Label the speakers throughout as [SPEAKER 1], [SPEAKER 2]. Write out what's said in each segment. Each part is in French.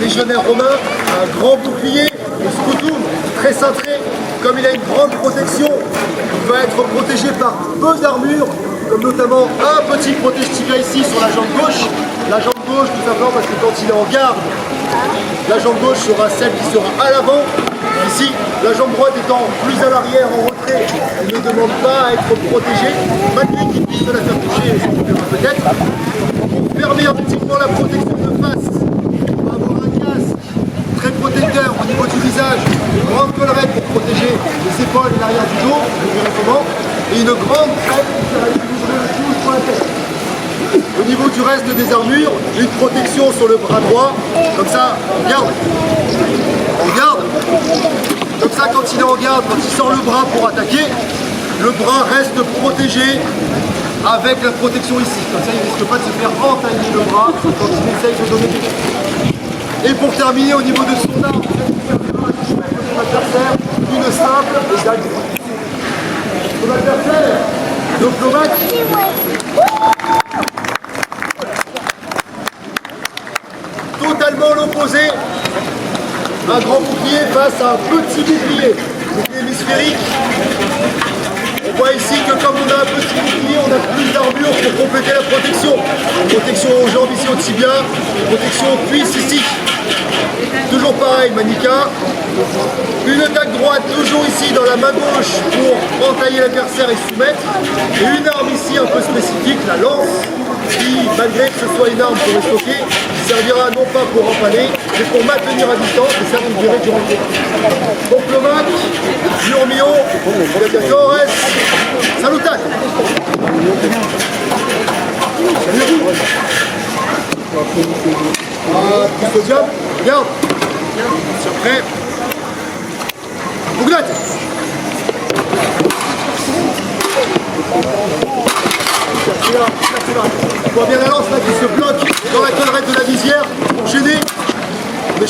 [SPEAKER 1] légionnaire romain, un grand bouclier, le scutum, très cintré. Comme il a une grande protection, il va être protégé par peu d'armure, comme notamment un petit protège-tigre ici sur la jambe gauche. La jambe gauche, tout simplement parce que quand il est en garde, la jambe gauche sera celle qui sera à l'avant. Ici, la jambe droite étant plus à l'arrière, en retrait, elle ne demande pas à être protégée, malgré qu'il puisse se la faire toucher, peut-être. Pour fermer effectivement la protection de face, on va avoir un casque très protecteur au niveau du visage, une grande collerette pour protéger les épaules et l'arrière du dos, je verrai comment, et une grande crête qui sera équilibrée le tout sur la tête. Au niveau du reste des armures, une protection sur le bras droit, comme ça, regarde, regarde, comme ça quand il est en garde, quand il sort le bras pour attaquer, le bras reste protégé avec la protection ici, comme ça il ne risque pas de se faire entailler le bras quand il essaye de donner quelque chose. Et pour terminer au niveau de son arme, son adversaire, une simple et d'ailleurs. Son adversaire, Diplomate, totalement l'opposé, un grand bouclier face à un petit bouclier hémisphérique. On voit ici que comme on a un petit bouclier, on a plus d'armure pour compléter la protection. Protection aux jambes ici au tibia, protection aux cuisses ici. Toujours pareil, manica. Une attaque droite toujours ici dans la main gauche pour entailler l'adversaire et soumettre. Et une arme ici un peu spécifique, la lance, qui malgré que ce soit une arme pour esstoquer, servira non pas pour empaler, mais pour maintenir à distance et ça vous verrez durant le combat. Diplomate, Giormio, Torres, Salutate. Custodium, regarde. Sur prêt. Bouglette. On voit bien la lance là qui se bloque dans la collerette de la visière, gêné. On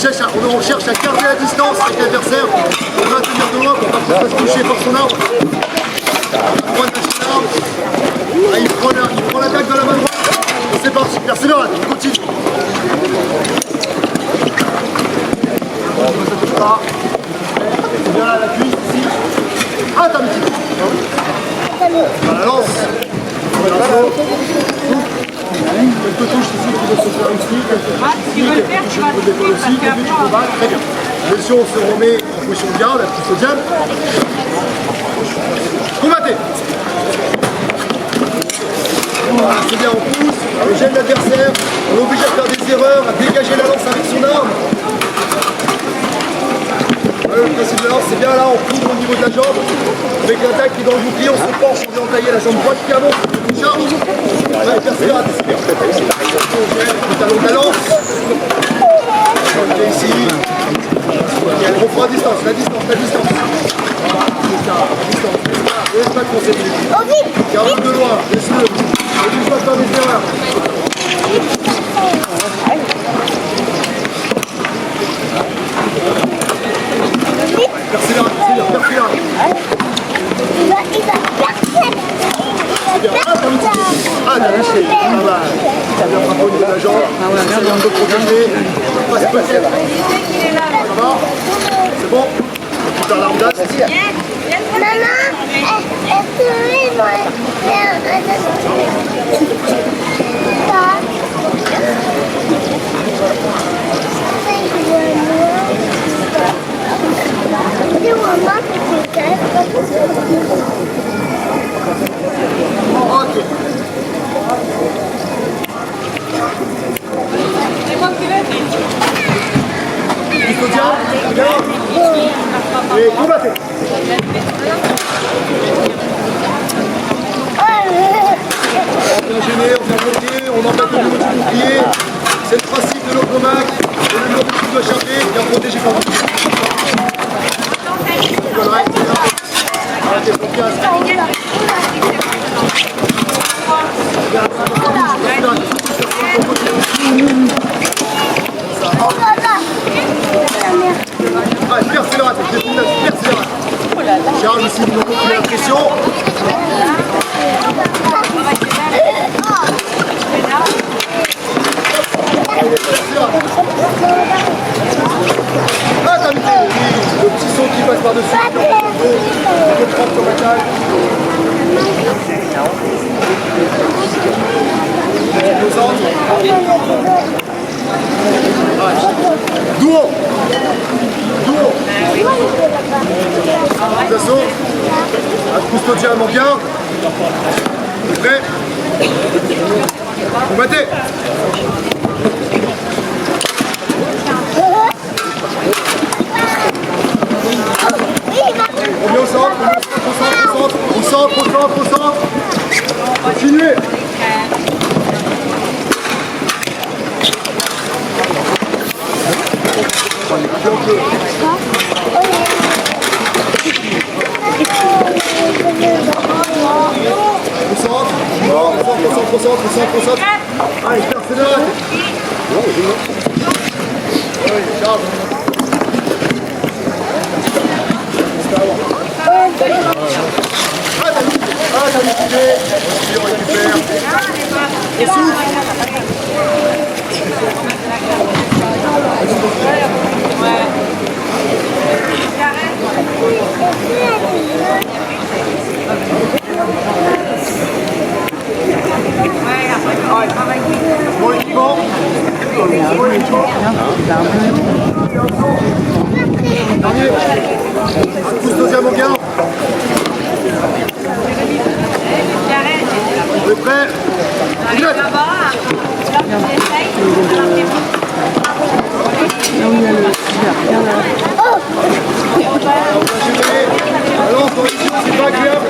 [SPEAKER 1] cherche à garder la distance avec l'adversaire, pour maintenir de loin pour ne pas se toucher par son arme. La droite de son arme. Là, il prend l'attaque dans la main droite. C'est parti, persévérate, il continue. Bien là, la cuisse ici. Ah, t'as mis. La lance. Quelques touches ici qui vont se faire ici, quelques touches au niveau de l'épaule aussi, quelques touches au bas, très bien. Attention, on se remet en position de garde, la petite sodium. Combattez. Voilà, c'est bien, on pousse, on gêne l'adversaire, on l'oblige à faire des erreurs, à dégager la lance avec son arme. Le principe de la lance, c'est bien là, on couvre au niveau de la jambe. Avec l'attaque qui est dans le bouclier, on se penche, on vient entailler la jambe droite qui avance. Charge. Allez, persévérate. Le talon de la lance. On est ici. On fera la distance, la distance. La distance. Laisse pas de concentrer. Garde de loin, laisse-le. Ne bouge pas faire des erreurs. Persévérate, persévérate. Ah, t'as lâché. Ah bah, t'as bien frappé au niveau de la jambe. Ah ouais, regarde, il y a un peu protégé. Pas se passer. Ça va? C'est bon? Tu perds l'arme d'as.
[SPEAKER 2] Maman, est-ce que moi faire
[SPEAKER 1] Ok. Custodium, bien. Et combattez. Bien gêné, on vient bloquer, on embête le niveau du bouclier. C'est le principe de l'Opromac. Et le niveau qui doit charger, bien protégé par vous. Arrêtez son casque. Ah, persévérate, persévérate. Charge aussi, nous avons la pression. Persévérate. Diam en garde. Prêt. Combattez. On vient au centre, au centre. Continuez. Au centre. Allez, personnel. Charge. T'as liquidé. On récupère. Et souffle. Bon équipement. Dernier. Pousse deuxième au gain. On est prêt. Alors, c'est pas agréable.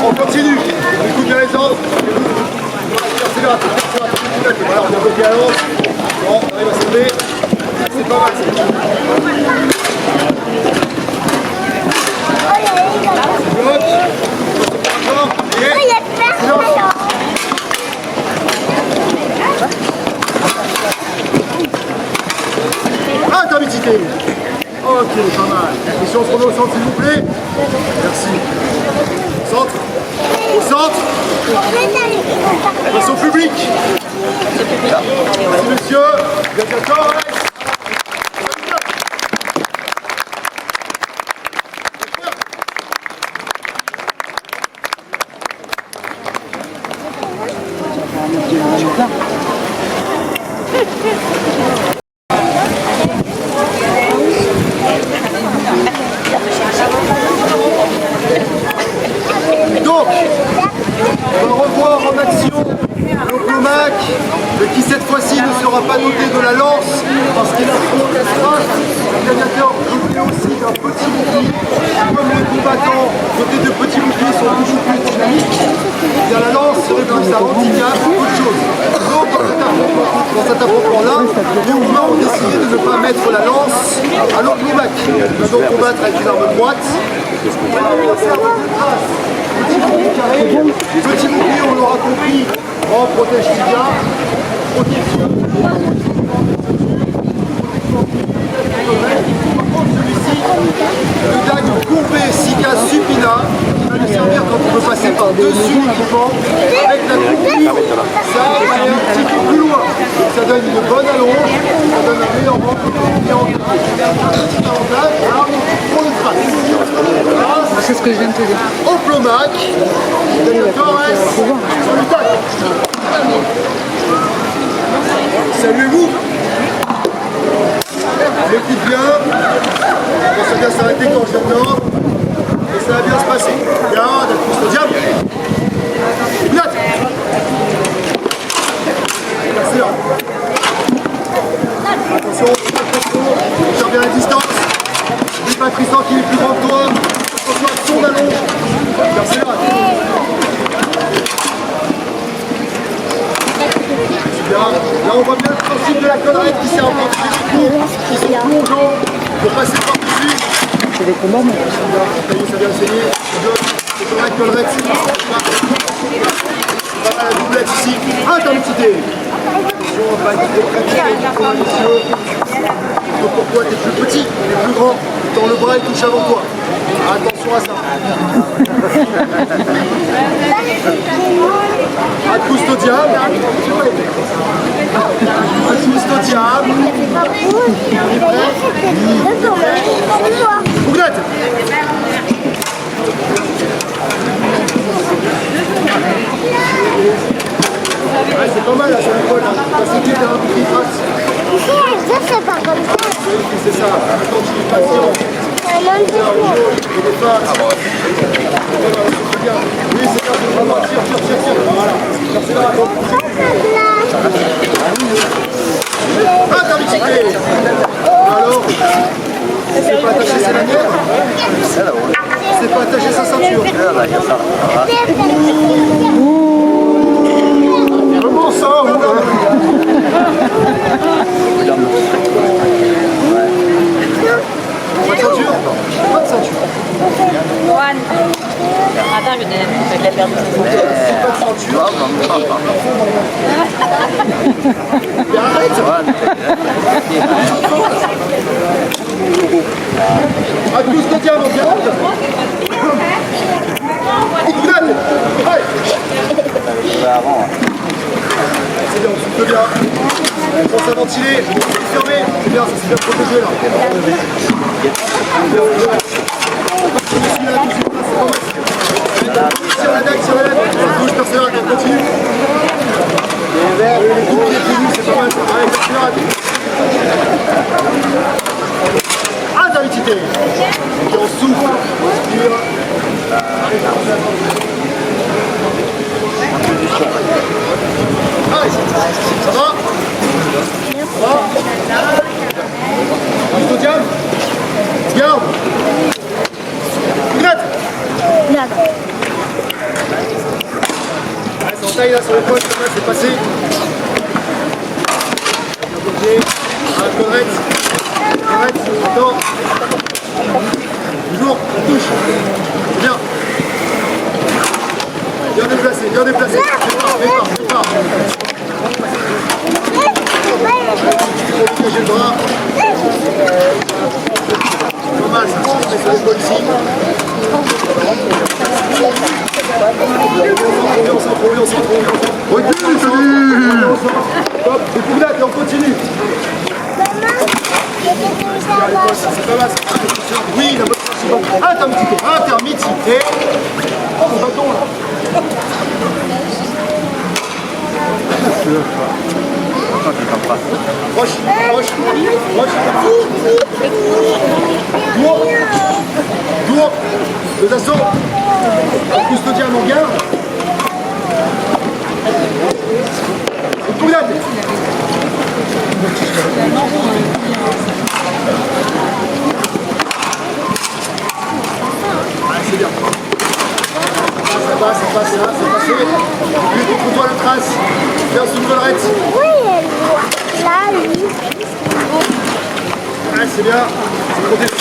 [SPEAKER 1] On continue. On écoute bien les ordres. Voilà, on a bloqué à l'avance. Bon, on arrive à sauver. C'est pas mal. Intensité. Ok, pas mal. Attention, on se remet au centre, s'il vous plaît. Merci. Centre. Au centre. Attention public. Merci monsieur. Bien d'accord, Alex. Donc, on va revoir en action l'Oplomac, qui cette fois-ci ne sera pas noté de la lance parce qu'il a trop d'espace. Le gladiateur doté aussi d'un petit bouclier. Comme les combattants dotés de petits boucliers sont toujours plus dynamiques, bien la lance serait plus un handicap qu'autre chose. Donc dans cet affrontement-là, les Roumains ont décidé de ne pas mettre la lance à l'Oplomac. Il va donc combattre avec une arme droite. Petit bouclier, on l'aura compris, en protège tibia, protection. Celui-ci, le dague courbé Sika supina, qui va lui servir quand on veut passer par-dessus l'équipement avec la courbure. Ça va aller un petit peu plus loin. Ça donne une bonne allonge, ça donne un meilleur manque de petit avantage, voilà, pour le trace.
[SPEAKER 3] C'est ce que je viens de te dire.
[SPEAKER 1] Oplomac, Torres, sur le tac. Saluez-vous. J'écoute bien. On va bien s'arrêter quand je viens et ça va bien se passer. Regarde, pousse au diable. Pilote. Merci là. Attention, tire bien la distance. N'oublie pas Tristan qui est plus grand que toi. Attention à son allonge. Merci là. Là on voit bien le principe de la collerette qui s'est inventé des coups qui sont plongeants pour passer par-dessus.
[SPEAKER 3] C'est des combats, mais
[SPEAKER 1] Ça vient saigner. C'est comme la collerette. Pas mal la doublette ici. Intensité. Attention, on va être donc pour toi, t'es plus petit, t'es plus grand, dans le bras il touche avant toi. Attention à ça. À custodiam. À custodiam. Bouglette. Ouais, c'est pas mal là sur l'épaule. Parce que tu as un petit trace.
[SPEAKER 2] Je sais pas comme ça.
[SPEAKER 1] C'est ça, l'anticipation. Et des pattes. Oui, c'est bien, c'est vraiment tire. Voilà. C'est là. Intermixité. Alors, c'est pas attacher ses lanières. C'est pas attacher sa ceinture. Comment ça, ou pas de ceinture? Pas de ceinture.
[SPEAKER 4] Juan. Attends, je l'ai perdu.
[SPEAKER 1] Pas de ceinture. Mais arrête! À tous de diamant, garde! Écoutez! C'est bien, on souffle bien. On pense à ventiler, fermé. C'est bien, ça c'est bien protégé là. Sur la dague, bouge, persévère, continue. Les coups pieds plus c'est pas mal ça. Allez, persévère. Intermixité. Ok, on souffle, on respire. Allez, ça va? Ça va? Juste au diable. Garde. Grette. Allez, ça entaille là sur l'épaule, c'est passé. Correct. Attends. Toujours, on touche. C'est bien. Bien déplacé. Départ. Dégager le bras. Pas mal ça, on met sur l'épaule ici. On s'en trouve. Recule, salut. Hop, et pour là, et on continue. C'est pas mal, oui, la bonne intermixité. Oh, mon bâton là. Proche. Dour. Deux assauts. Custodien en garde. Une pougnade. C'est bien. Ça passe, c'est passé. Lui contre toi le trace. Viens sous le collerette.
[SPEAKER 2] Oui, là, lui.
[SPEAKER 1] Ah, c'est bien. C'est protégé.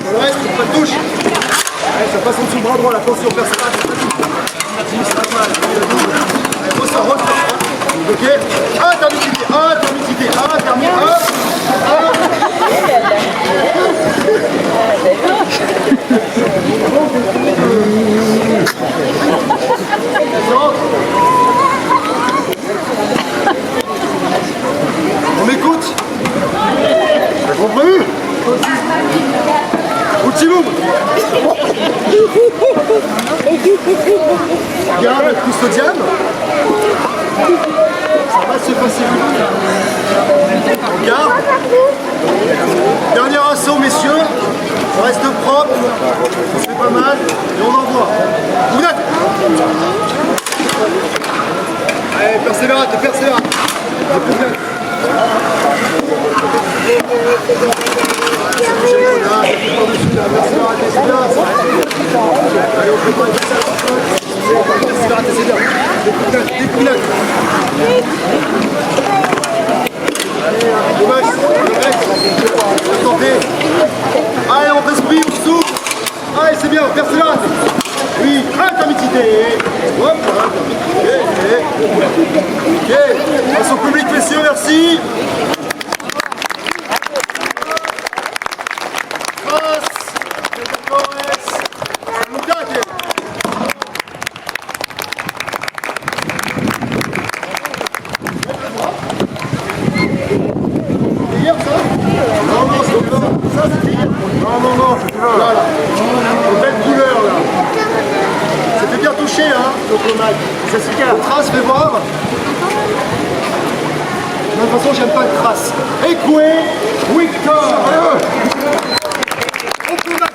[SPEAKER 1] Collerette, pas de touche. Allez, ça passe en dessous du bras droit, la tension personnelle. C'est pas mal. Allez, ressort. Ok. Intermixité. On m'écoute. T'as compris? Ultimum. Regarde le custodian. Ça va se passer vite. Regarde. Dernier assaut, messieurs. On reste propre. On se fait pas mal. Et on envoie. Vous êtes. Allez, persévérate. Allez, on fait pas de ça. C'est bien. Des coulettes. Allez, dommage. Allez, on respire, on souffle. Allez, c'est bien, persévérate. Oui, intermixité. Hop, ok. Face au public, messieurs, merci. Voilà. Une belle couleur là. C'était bien touché hein, donc le mag. Ça c'est bien. On trace, fais voir. De toute façon, j'aime pas de crasse. Ekwe Victor. On peut